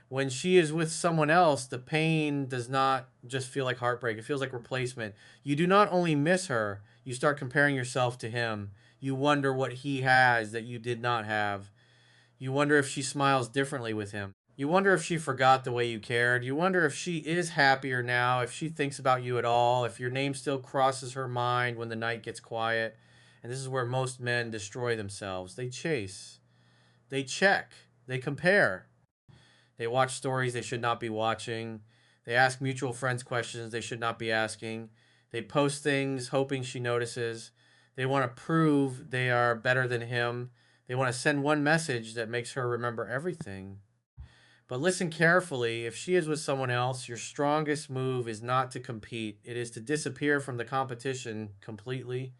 When she is with someone else, the pain does not just feel like heartbreak. It feels like replacement. You do not only miss her, you start comparing yourself to him. You wonder what he has that you did not have. You wonder if she smiles differently with him. You wonder if she forgot the way you cared. You wonder if she is happier now, if she thinks about you at all, if your name still crosses her mind when the night gets quiet. And this is where most men destroy themselves. They chase, they check, they compare. They watch stories they should not be watching. They ask mutual friends questions they should not be asking. They post things hoping she notices. They want to prove they are better than him. They want to send one message that makes her remember everything. But listen carefully. If she is with someone else, your strongest move is not to compete, it is to disappear from the competition completely.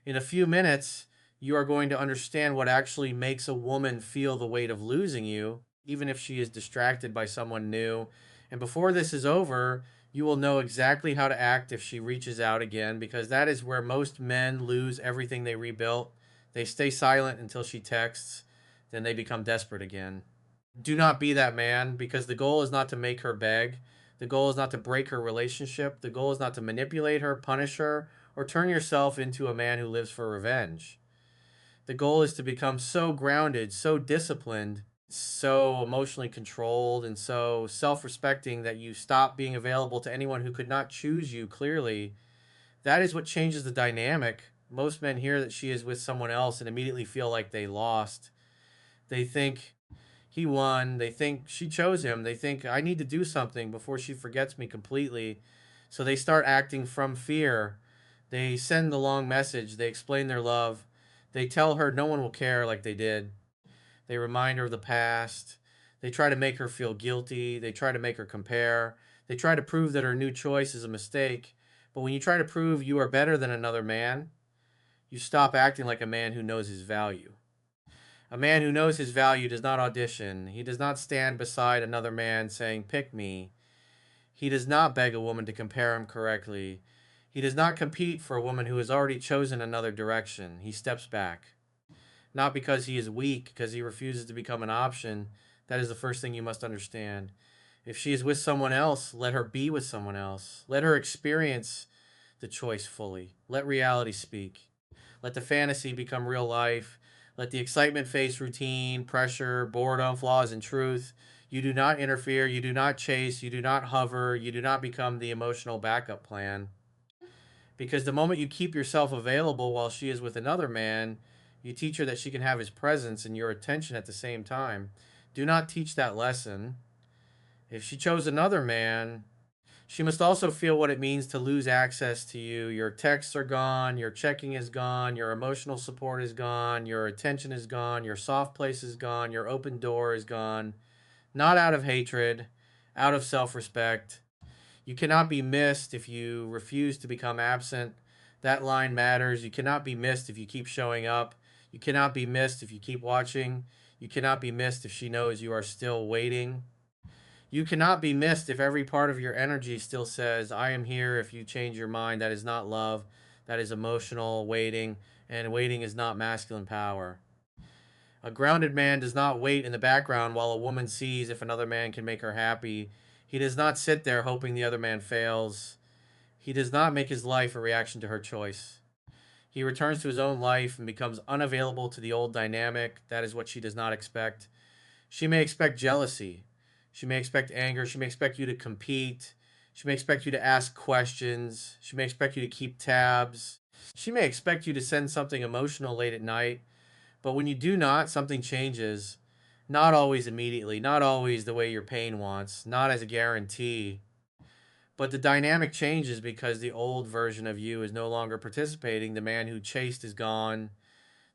In a few minutes, you are going to understand what actually makes a woman feel the weight of losing you, even if she is distracted by someone new. And before this is over, you will know exactly how to act if she reaches out again, because that is where most men lose everything they rebuilt. They stay silent until she texts, then they become desperate again. Do not be that man, because the goal is not to make her beg. The goal is not to break her relationship. The goal is not to manipulate her, punish her, or turn yourself into a man who lives for revenge. The goal is to become so grounded, so disciplined, so emotionally controlled, and so self respecting that you stop being available to anyone who could not choose you clearly. That is what changes the dynamic. Most men hear that she is with someone else and immediately feel like they lost. They think he won. They think she chose him. They think I need to do something before she forgets me completely. So they start acting from fear. They send the long message. They explain their love. They tell her no one will care like they did. They remind her of the past. They try to make her feel guilty. They try to make her compare. They try to prove that her new choice is a mistake. But when you try to prove you are better than another man, you stop acting like a man who knows his value. A man who knows his value does not audition. He does not stand beside another man saying, "Pick me." He does not beg a woman to compare him correctly. He does not compete for a woman who has already chosen another direction. He steps back. Not because he is weak, because he refuses to become an option. That is the first thing you must understand. If she is with someone else, let her be with someone else. Let her experience the choice fully. Let reality speak. Let the fantasy become real life. Let the excitement face routine, pressure, boredom, flaws, and truth. You do not interfere. You do not chase. You do not hover. You do not become the emotional backup plan. Because the moment you keep yourself available while she is with another man, you teach her that she can have his presence and your attention at the same time. Do not teach that lesson. If she chose another man, she must also feel what it means to lose access to you. Your texts are gone, your checking is gone, your emotional support is gone, your attention is gone, your soft place is gone, your open door is gone. Not out of hatred, out of self respect. You cannot be missed if you refuse to become absent. That line matters. You cannot be missed if you keep showing up. You cannot be missed if you keep watching. You cannot be missed if she knows you are still waiting. You cannot be missed if every part of your energy still says, I am here if you change your mind. That is not love. That is emotional waiting, and waiting is not masculine power. A grounded man does not wait in the background while a woman sees if another man can make her happy. He does not sit there hoping the other man fails. He does not make his life a reaction to her choice. He returns to his own life and becomes unavailable to the old dynamic. That is what she does not expect. She may expect jealousy. She may expect anger. She may expect you to compete. She may expect you to ask questions. She may expect you to keep tabs. She may expect you to send something emotional late at night. But when you do not, something changes. Not always immediately, not always the way your pain wants, not as a guarantee. But the dynamic changes because the old version of you is no longer participating. The man who chased is gone.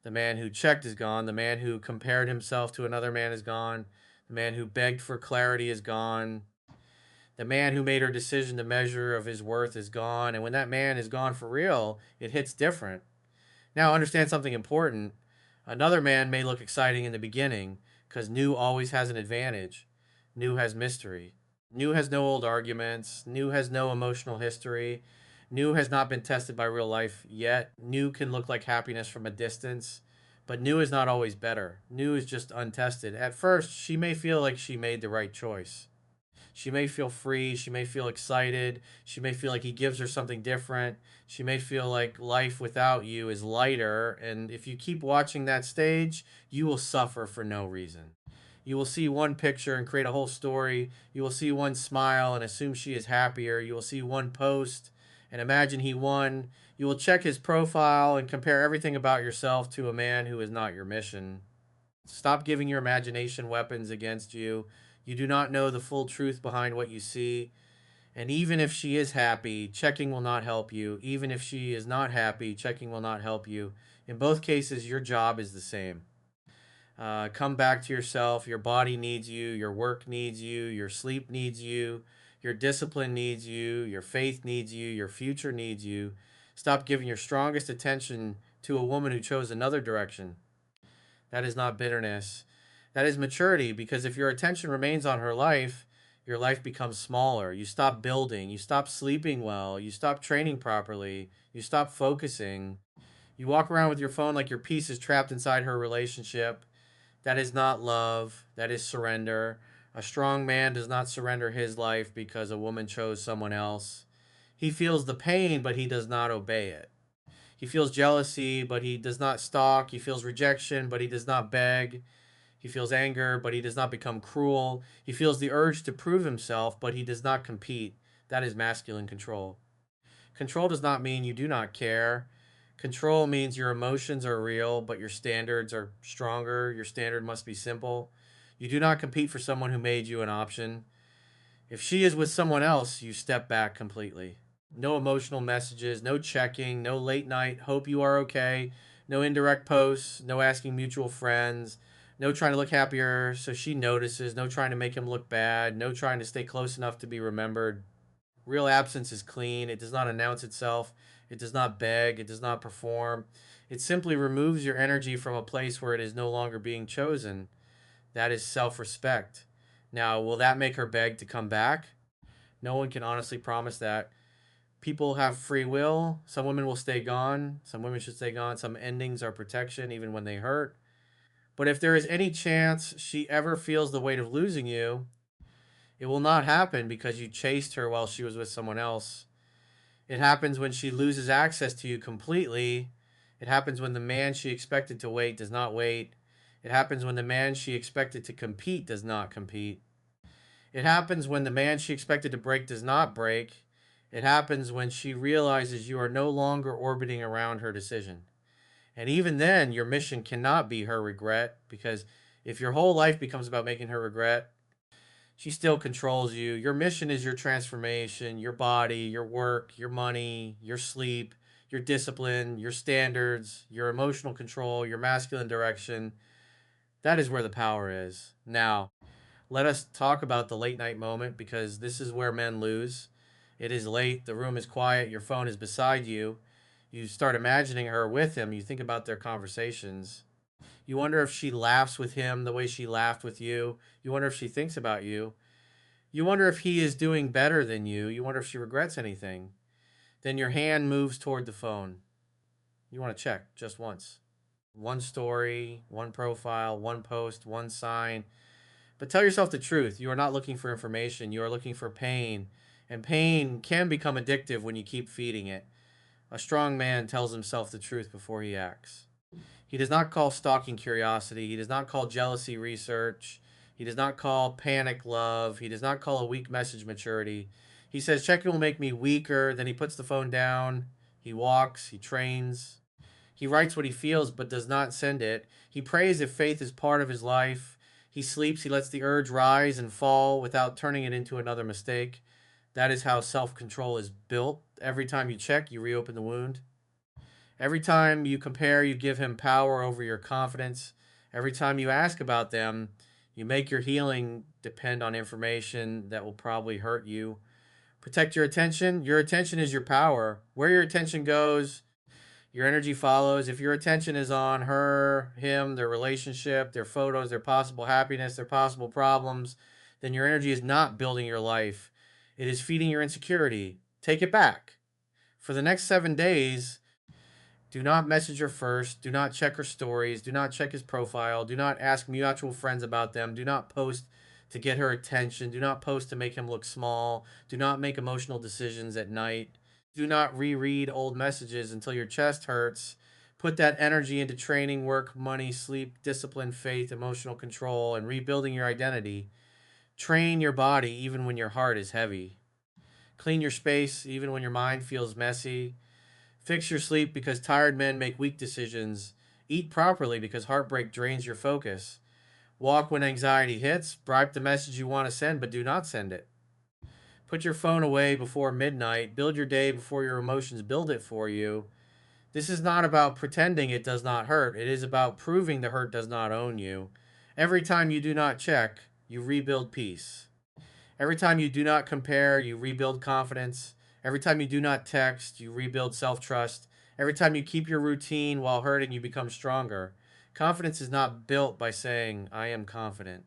The man who checked is gone. The man who compared himself to another man is gone. The man who begged for clarity is gone. The man who made her decision to measure of his worth is gone. And when that man is gone for real, it hits different. Now, understand something important. Another man may look exciting in the beginning because new always has an advantage. New has mystery. New has no old arguments. New has no emotional history. New has not been tested by real life yet. New can look like happiness from a distance, But new is not always better. New is just untested. At first, she may feel like she made the right choice. She may feel free. She may feel excited. She may feel like he gives her something different. She may feel like life without you is lighter. And if you keep watching that stage, you will suffer for no reason. You will see one picture and create a whole story. You will see one smile and assume she is happier. You will see one post and imagine he won. You will check his profile and compare everything about yourself to a man who is not your mission. Stop giving your imagination weapons against you. You do not know the full truth behind what you see. And even if she is happy, checking will not help you. Even if she is not happy, checking will not help you. In both cases, your job is the same. Come back to yourself. Your body needs you. Your work needs you. Your sleep needs you. Your discipline needs you. Your faith needs you. Your future needs you. Stop giving your strongest attention to a woman who chose another direction. That is not bitterness. That is maturity, because if your attention remains on her life, your life becomes smaller. You stop building. You stop sleeping well. You stop training properly. You stop focusing. You walk around with your phone like your piece is trapped inside her relationship. That is not love. That is surrender. A strong man does not surrender his life because a woman chose someone else. He feels the pain, but he does not obey it. He feels jealousy, but he does not stalk. He feels rejection, but he does not beg. He feels anger, but he does not become cruel. He feels the urge to prove himself, but he does not compete. That is masculine control. Control does not mean you do not care. Control means your emotions are real, but your standards are stronger. Your standard must be simple. You do not compete for someone who made you an option. If she is with someone else, you step back completely. No emotional messages, no checking, no late night, hope you are okay, no indirect posts, no asking mutual friends, no trying to look happier so she notices, no trying to make him look bad, no trying to stay close enough to be remembered. Real absence is clean. It does not announce itself. It does not beg. It does not perform. It simply removes your energy from a place where it is no longer being chosen. That is self respect. Now, will that make her beg to come back? No one can honestly promise that. People have free will. Some women will stay gone. Some women should stay gone. Some endings are protection, even when they hurt. But if there is any chance she ever feels the weight of losing you, it will not happen because you chased her while she was with someone else. It happens when she loses access to you completely. It happens when the man she expected to wait does not wait. It happens when the man she expected to compete does not compete. It happens when the man she expected to break does not break. It happens when she realizes you are no longer orbiting around her decision. And even then, your mission cannot be her regret, because if your whole life becomes about making her regret, she still controls you. Your mission is your transformation, your body, your work, your money, your sleep, your discipline, your standards, your emotional control, your masculine direction. That is where the power is. Now, let us talk about the late night moment, because this is where men lose. It is late, the room is quiet, your phone is beside you. You start imagining her with him, you think about their conversations. You wonder if she laughs with him the way she laughed with you. You wonder if she thinks about you. You wonder if he is doing better than you. You wonder if she regrets anything. Then your hand moves toward the phone. You want to check just once. One story, one profile, one post, one sign. But tell yourself the truth. You are not looking for information. You are looking for pain. And pain can become addictive when you keep feeding it. A strong man tells himself the truth before he acts. He does not call stalking curiosity. He does not call jealousy research. He does not call panic love. He does not call a weak message maturity. He says checking will make me weaker. Then he puts the phone down. He walks. He trains. He writes what he feels but does not send it. He prays if faith is part of his life. He sleeps. He lets the urge rise and fall without turning it into another mistake. That is how self control is built. Every time you check, you reopen the wound. Every time you compare, you give him power over your confidence. Every time you ask about them, you make your healing depend on information that will probably hurt you. Protect your attention. Your attention is your power. Where your attention goes, your energy follows. If your attention is on her, him, their relationship, their photos, their possible happiness, their possible problems, then your energy is not building your life. It is feeding your insecurity. Take it back. For the next 7 days, Do not message her first. Do not check her stories. Do not check his profile. Do not ask mutual friends about them. Do not post to get her attention. Do not post to make him look small. Do not make emotional decisions at night. Do not reread old messages until your chest hurts. Put that energy into training, work, money, sleep, discipline, faith, emotional control, and rebuilding your identity. Train your body even when your heart is heavy. Clean your space even when your mind feels messy. Fix your sleep because tired men make weak decisions. Eat properly because heartbreak drains your focus. Walk when anxiety hits. Bribe the message you want to send, but do not send it. Put your phone away before midnight. Build your day before your emotions build it for you. This is not about pretending it does not hurt. It is about proving the hurt does not own you. Every time you do not check, you rebuild peace. Every time you do not compare, you rebuild confidence. Every time you do not text, you rebuild self trust. Every time you keep your routine while hurting, you become stronger. Confidence is not built by saying, I am confident.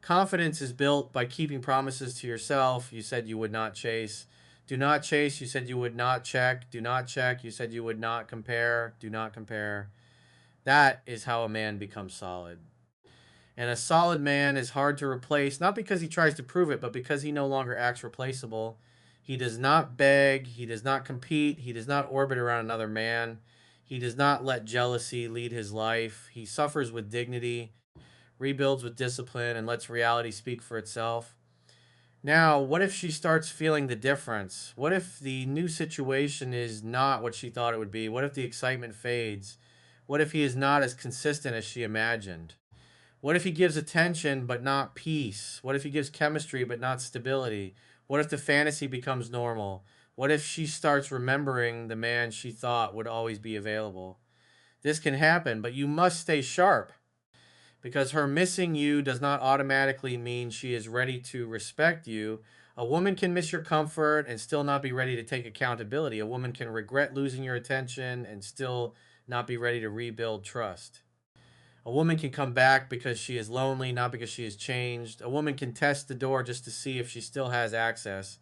Confidence is built by keeping promises to yourself you said you would not chase. Do not chase, you said you would not check. Do not check, you said you would not compare. Do not compare. That is how a man becomes solid. And a solid man is hard to replace, not because he tries to prove it, but because he no longer acts replaceable. He does not beg, he does not compete, he does not orbit around another man. He does not let jealousy lead his life. He suffers with dignity, rebuilds with discipline, and lets reality speak for itself. Now, what if she starts feeling the difference? What if the new situation is not what she thought it would be? What if the excitement fades? What if he is not as consistent as she imagined? What if he gives attention but not peace? What if he gives chemistry but not stability? What if the fantasy becomes normal? What if she starts remembering the man she thought would always be available? This can happen, but you must stay sharp because her missing you does not automatically mean she is ready to respect you. A woman can miss your comfort and still not be ready to take accountability. A woman can regret losing your attention and still not be ready to rebuild trust. A woman can come back because she is lonely, not because she has changed. A woman can test the door just to see if she still has access.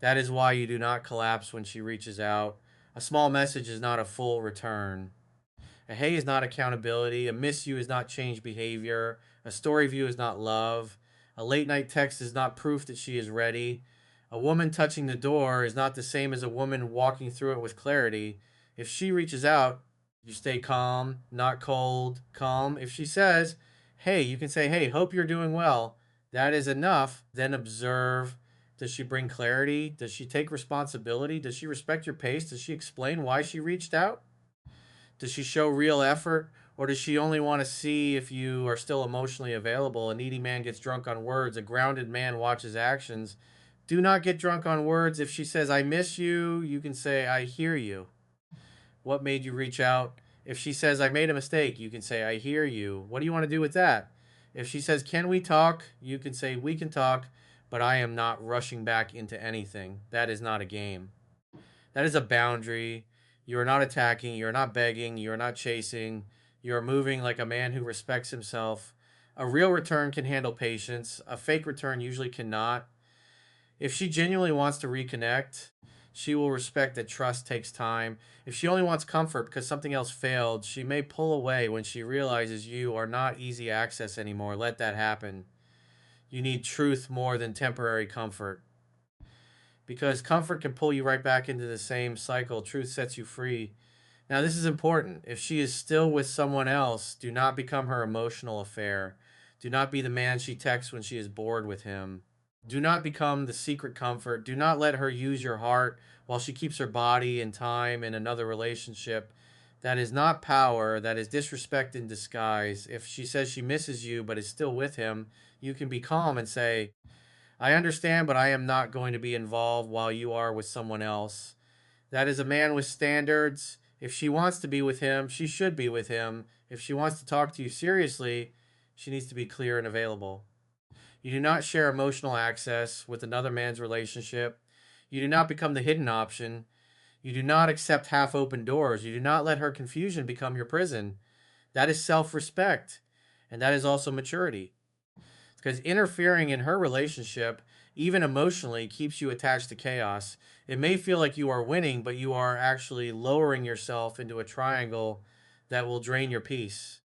That is why you do not collapse when she reaches out. A small message is not a full return. A hey is not accountability. A miss you is not change behavior. A story view is not love. A late night text is not proof that she is ready. A woman touching the door is not the same as a woman walking through it with clarity. If she reaches out, you stay calm, not cold, calm. If she says, hey, you can say, hey, hope you're doing well. That is enough. Then observe. Does she bring clarity? Does she take responsibility? Does she respect your pace? Does she explain why she reached out? Does she show real effort? Or does she only want to see if you are still emotionally available? A needy man gets drunk on words. A grounded man watches actions. Do not get drunk on words. If she says, I miss you, you can say, I hear you. What made you reach out? If she says, I made a mistake, you can say, I hear you. What do you want to do with that? If she says, can we talk? You can say, we can talk, but I am not rushing back into anything. That is not a game. That is a boundary. You are not attacking. You are not begging. You are not chasing. You are moving like a man who respects himself. A real return can handle patience. A fake return usually cannot. If she genuinely wants to reconnect, she will respect that trust takes time. If she only wants comfort because something else failed, she may pull away when she realizes you are not easy access anymore. Let that happen. You need truth more than temporary comfort because comfort can pull you right back into the same cycle. Truth sets you free. Now, this is important. If she is still with someone else, do not become her emotional affair. Do not be the man she texts when she is bored with him. Do not become the secret comfort. Do not let her use your heart while she keeps her body and time in another relationship. That is not power. That is disrespect in disguise. If she says she misses you but is still with him, you can be calm and say, I understand, but I am not going to be involved while you are with someone else. That is a man with standards. If she wants to be with him, she should be with him. If she wants to talk to you seriously, she needs to be clear and available. You do not share emotional access with another man's relationship. You do not become the hidden option. You do not accept half open doors. You do not let her confusion become your prison. That is self respect. And that is also maturity. because interfering in her relationship, even emotionally, keeps you attached to chaos. It may feel like you are winning, but you are actually lowering yourself into a triangle that will drain your peace.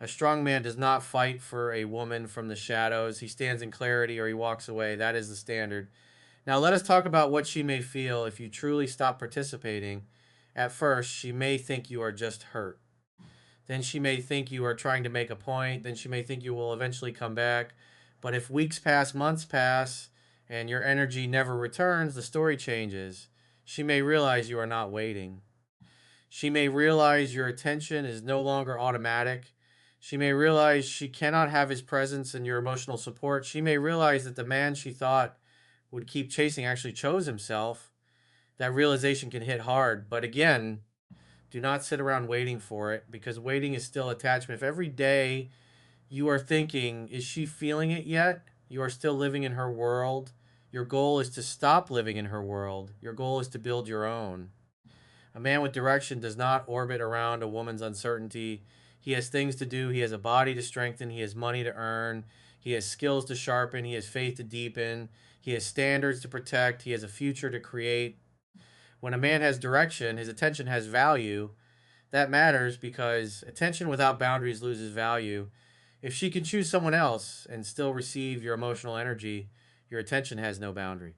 A strong man does not fight for a woman from the shadows. He stands in clarity or he walks away. That is the standard. Now, let us talk about what she may feel if you truly stop participating. At first, she may think you are just hurt. Then she may think you are trying to make a point. Then she may think you will eventually come back. But if weeks pass, months pass, and your energy never returns, the story changes. She may realize you are not waiting. She may realize your attention is no longer automatic. She may realize she cannot have his presence and your emotional support. She may realize that the man she thought would keep chasing actually chose himself. That realization can hit hard. But again, do not sit around waiting for it, because waiting is still attachment. If every day you are thinking, is she feeling it yet? You are still living in her world. Your goal is to stop living in her world. Your goal is to build your own. A man with direction does not orbit around a woman's uncertainty. He has things to do. He has a body to strengthen. He has money to earn. He has skills to sharpen. He has faith to deepen. He has standards to protect. He has a future to create. When a man has direction, his attention has value. That matters because attention without boundaries loses value. If she can choose someone else and still receive your emotional energy, your attention has no boundary.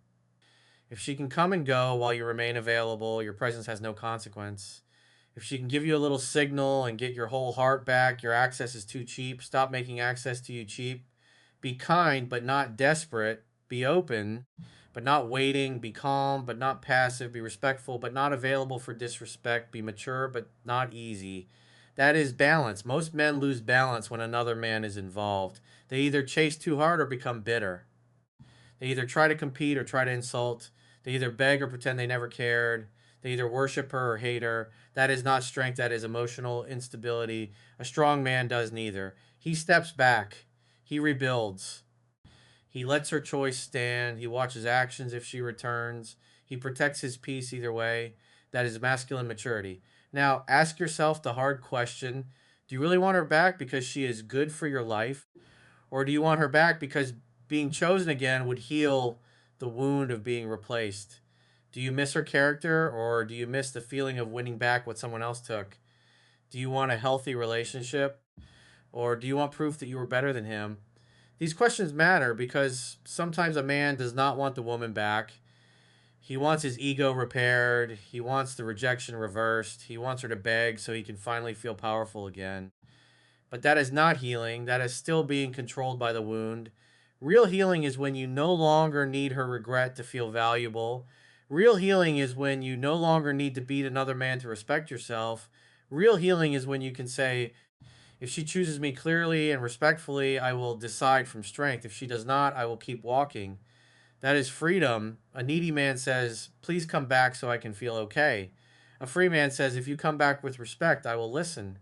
If she can come and go while you remain available, your presence has no consequence. If she can give you a little signal and get your whole heart back, your access is too cheap. Stop making access to you cheap. Be kind, but not desperate. Be open, but not waiting. Be calm, but not passive. Be respectful, but not available for disrespect. Be mature, but not easy. That is balance. Most men lose balance when another man is involved. They either chase too hard or become bitter. They either try to compete or try to insult. They either beg or pretend they never cared. They either worship her or hate her. That is not strength, that is emotional instability. A strong man does neither. He steps back. He rebuilds. He lets her choice stand. He watches actions if she returns. He protects his peace either way. That is masculine maturity. Now, ask yourself the hard question. Do you really want her back because she is good for your life? Or do you want her back because being chosen again would heal the wound of being replaced? Do you miss her character, or do you miss the feeling of winning back what someone else took? Do you want a healthy relationship, or do you want proof that you were better than him? These questions matter because sometimes a man does not want the woman back. He wants his ego repaired. He wants the rejection reversed. He wants her to beg so he can finally feel powerful again. But that is not healing. That is still being controlled by the wound. Real healing is when you no longer need her regret to feel valuable. Real healing is when you no longer need to beat another man to respect yourself. Real healing is when you can say, if she chooses me clearly and respectfully, I will decide from strength. If she does not, I will keep walking. That is freedom. A needy man says, please come back so I can feel okay. A free man says, if you come back with respect, I will listen.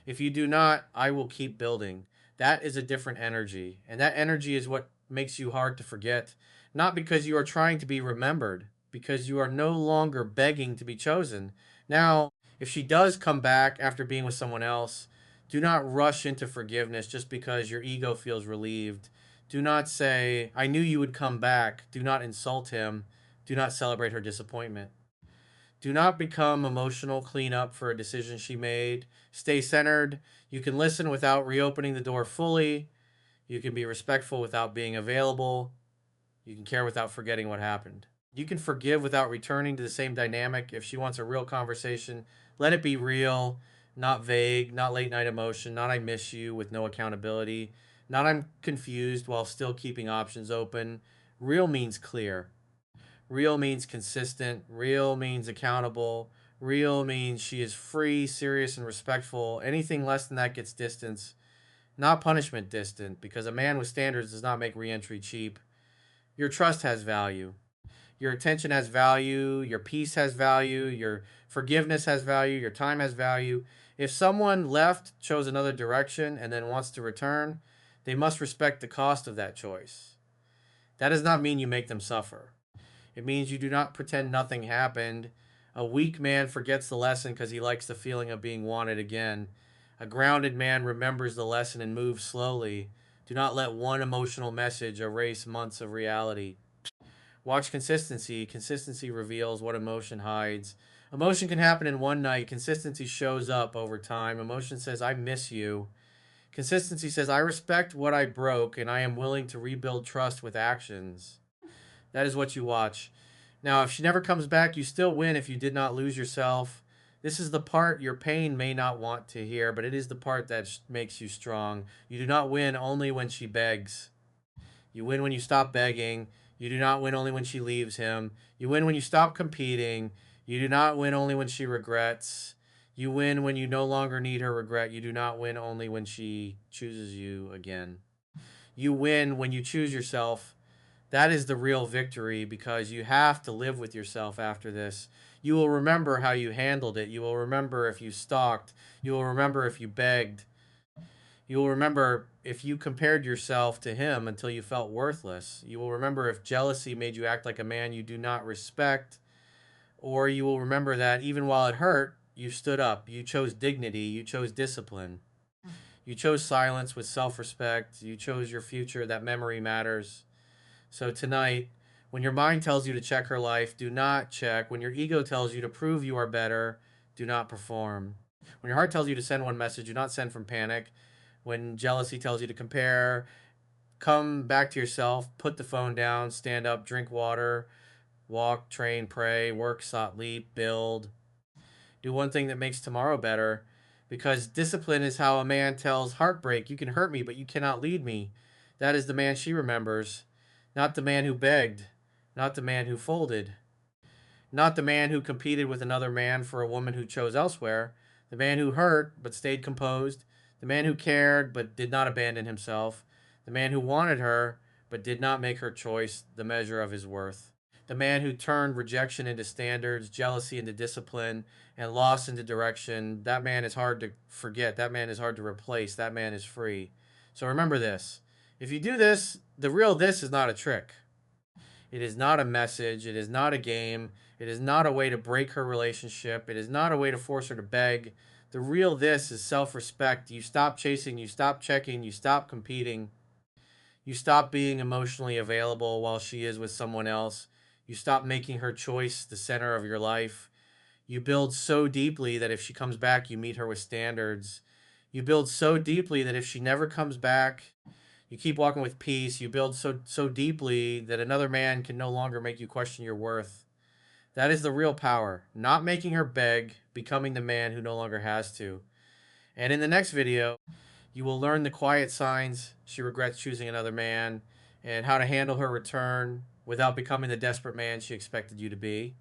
If you do not, I will keep building. That is a different energy. And that energy is what makes you hard to forget. Not because you are trying to be remembered, because you are no longer begging to be chosen. Now, if she does come back after being with someone else, do not rush into forgiveness just because your ego feels relieved. Do not say, I knew you would come back. Do not insult him. Do not celebrate her disappointment. Do not become emotional cleanup for a decision she made. Stay centered. You can listen without reopening the door fully. You can be respectful without being available. You can care without forgetting what happened. You can forgive without returning to the same dynamic. If she wants a real conversation, let it be real, not vague, not late night emotion, not I miss you with no accountability, not I'm confused while still keeping options open. Real means clear. Real means consistent. Real means accountable. Real means she is free, serious, and respectful. Anything less than that gets distance, not punishment distant, because a man with standards does not make reentry cheap. Your trust has value. Your attention has value. Your peace has value. Your forgiveness has value. Your time has value. If someone left, chose another direction, and then wants to return, they must respect the cost of that choice. That does not mean you make them suffer. It means you do not pretend nothing happened. A weak man forgets the lesson because he likes the feeling of being wanted again. A grounded man remembers the lesson and moves slowly. Do not let one emotional message erase months of reality. Watch consistency. Consistency reveals what emotion hides. Emotion can happen in one night. Consistency shows up over time. Emotion says, I miss you. Consistency says, I respect what I broke and I am willing to rebuild trust with actions. That is what you watch. Now, if she never comes back, you still win if you did not lose yourself. This is the part your pain may not want to hear, but it is the part that makes you strong. You do not win only when she begs. You win when you stop begging. You do not win only when she leaves him. You win when you stop competing. You do not win only when she regrets. You win when you no longer need her regret. You do not win only when she chooses you again. You win when you choose yourself. That is the real victory because you have to live with yourself after this. You will remember how you handled it. You will remember if you stalked. You will remember if you begged. You will remember if you compared yourself to him until you felt worthless. You will remember if jealousy made you act like a man you do not respect. Or you will remember that even while it hurt, you stood up. You chose dignity. You chose discipline. You chose silence with self respect. You chose your future. That memory matters. So tonight, when your mind tells you to check her life, do not check. When your ego tells you to prove you are better, do not perform. When your heart tells you to send one message, do not send from panic. When jealousy tells you to compare, come back to yourself, put the phone down, stand up, drink water, walk, train, pray, work, sleep, build. Do one thing that makes tomorrow better. Because discipline is how a man tells heartbreak, you can hurt me, but you cannot lead me. That is the man she remembers. Not the man who begged. Not the man who folded. Not the man who competed with another man for a woman who chose elsewhere. The man who hurt but stayed composed. The man who cared but did not abandon himself. The man who wanted her but did not make her choice the measure of his worth. The man who turned rejection into standards, jealousy into discipline, and loss into direction. That man is hard to forget. That man is hard to replace. That man is free. So remember this. If you do this, the real this is not a trick. It is not a message. It is not a game. It is not a way to break her relationship. It is not a way to force her to beg. The real this is self respect. You stop chasing, you stop checking, you stop competing, you stop being emotionally available while she is with someone else. You stop making her choice the center of your life. You build so deeply that if she comes back, you meet her with standards. You build so deeply that if she never comes back, you keep walking with peace. You build so deeply that another man can no longer make you question your worth. That is the real power. Not making her beg, becoming the man who no longer has to. And in the next video, you will learn the quiet signs she regrets choosing another man and how to handle her return without becoming the desperate man she expected you to be.